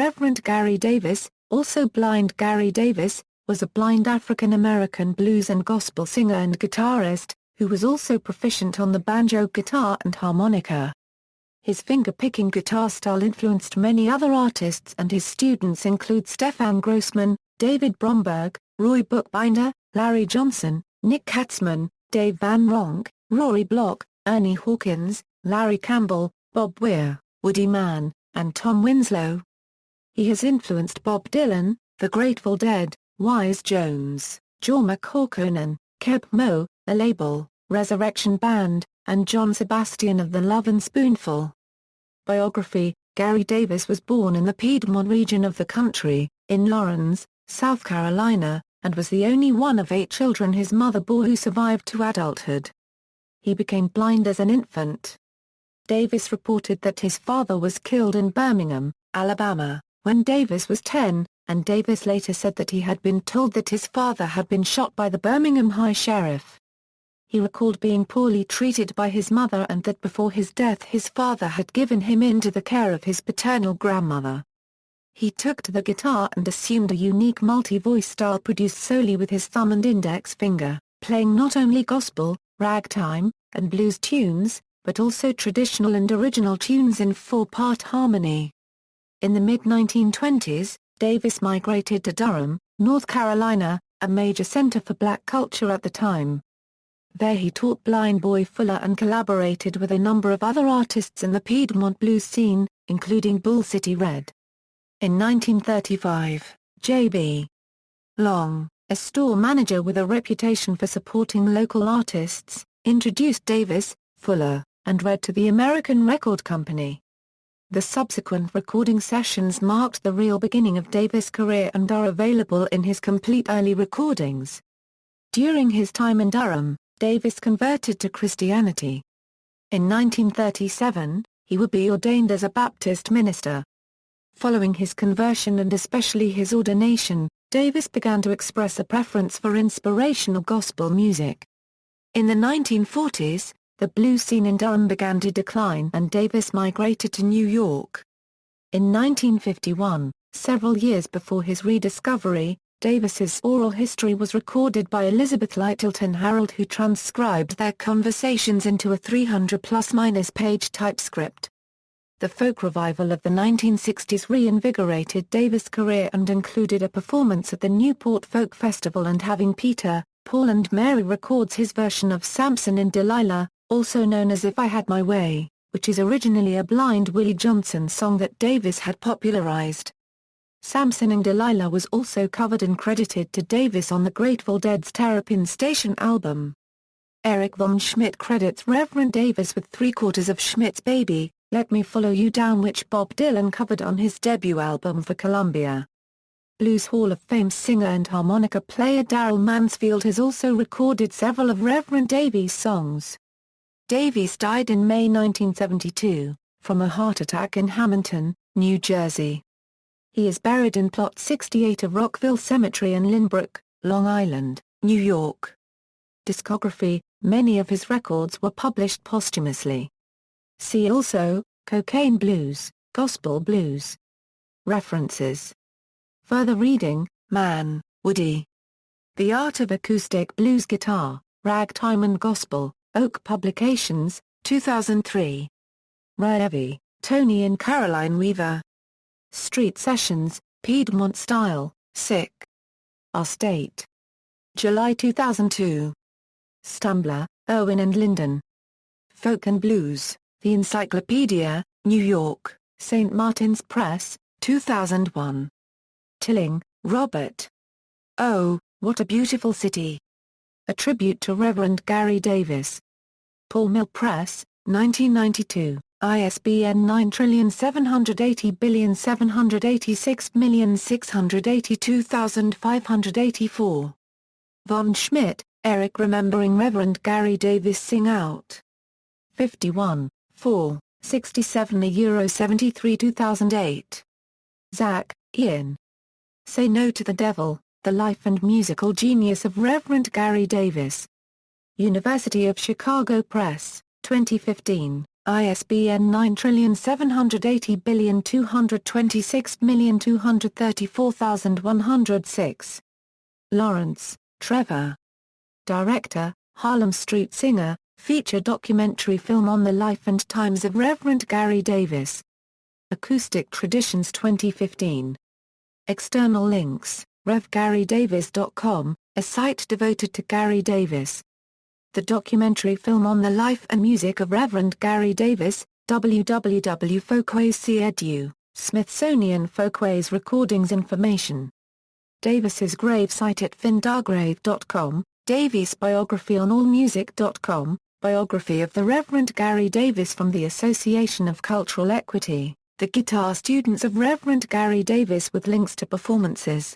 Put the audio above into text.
Reverend Gary Davis, also blind Gary Davis, was a blind African-American blues and gospel singer and guitarist, who was also proficient on the banjo, guitar and harmonica. His finger-picking guitar style influenced many other artists, and his students include Stefan Grossman, David Bromberg, Rory Block, Larry Johnson, Nick Katzman, Dave Van Ronk, Rory Block, Ernie Hawkins, Larry Campbell, Bob Weir, Woody Mann, and Tom Winslow. He has influenced Bob Dylan, The Grateful Dead, Wise Jones, Jorma Kaukonen, Keb Mo, Ollabelle, Resurrection Band, and John Sebastian of the Lovin Spoonful. Biography: Gary Davis was born in the Piedmont region of the country, in Lawrence, South Carolina, and was the only one of 8 children his mother bore who survived to adulthood. He became blind as an infant. Davis reported that his father was killed in Birmingham, Alabama, when Davis was 10, and Davis later said that he had been told that his father had been shot by the Birmingham High Sheriff. He recalled being poorly treated by his mother and that before his death his father had given him into the care of his paternal grandmother. He took to the guitar and assumed a unique multi-voice style produced solely with his thumb and index finger, playing not only gospel, ragtime, and blues tunes, but also traditional and original tunes in 4-part harmony. In the mid-1920s, Davis migrated to Durham, North Carolina, a major center for black culture at the time. There he taught Blind Boy Fuller and collaborated with a number of other artists in the Piedmont blues scene, including Bull City Red. In 1935, J.B. Long, a store manager with a reputation for supporting local artists, introduced Davis, Fuller, and Red to the American Record Company. The subsequent recording sessions marked the real beginning of Davis' career and are available in his complete early recordings. During his time in Durham, Davis converted to Christianity. In 1937, he would be ordained as a Baptist minister. Following his conversion and especially his ordination, Davis began to express a preference for inspirational gospel music. In the 1940s, the blues scene in Durham began to decline and Davis migrated to New York. In 1951, several years before his rediscovery, Davis's oral history was recorded by Elizabeth Lyttelton Harold, who transcribed their conversations into a 300-plus-minus page typescript. The folk revival of the 1960s reinvigorated Davis' career and included a performance at the Newport Folk Festival and having Peter, Paul and Mary records his version of Samson and Delilah, also known as If I Had My Way, which is originally a Blind Willie Johnson song that Davis had popularized. Samson and Delilah was also covered and credited to Davis on the Grateful Dead's Terrapin Station album. Eric von Schmidt credits Reverend Davis with 3/4 of Schmidt's Baby, Let Me Follow You Down, which Bob Dylan covered on his debut album for Columbia. Blues Hall of Fame singer and harmonica player Darrell Mansfield has also recorded several of Reverend Davis' songs. Davis died in May 1972, from a heart attack in Hamilton, New Jersey. He is buried in Plot 68 of Rockville Cemetery in Lynbrook, Long Island, New York. Discography: many of his records were published posthumously. See also, Cocaine Blues, Gospel Blues. References. Further reading: Mann, Woody. The Art of Acoustic Blues Guitar, Ragtime and Gospel, Oak Publications, 2003. Raevi, Tony and Caroline Weaver. Street Sessions, Piedmont Style, Sick. Our State. July 2002. Stumbler, Irwin and Linden. Folk and Blues, The Encyclopedia, New York, St. Martin's Press, 2001. Tilling, Robert. Oh, What a Beautiful City. A Tribute to Reverend Gary Davis. Paul Mill Press, 1992, ISBN 9780786682584. Von Schmidt, Eric. Remembering Reverend Gary Davis. Sing Out. 51, 4, 67 Euro 73 2008. Zach, Ian. Say No to the Devil, The Life and Musical Genius of Reverend Gary Davis. University of Chicago Press, 2015. ISBN 9780226234106. Lawrence, Trevor. Director, Harlem Street Singer, feature documentary film on the life and times of Reverend Gary Davis. Acoustic Traditions 2015. External links, revgarydavis.com, a site devoted to Gary Davis. The documentary film on the life and music of Reverend Gary Davis, www.folkways.edu, Smithsonian Folkways Recordings Information. Davis's gravesite at findargrave.com, Davies biography on allmusic.com, biography of the Reverend Gary Davis from the Association of Cultural Equity, the guitar students of Reverend Gary Davis with links to performances.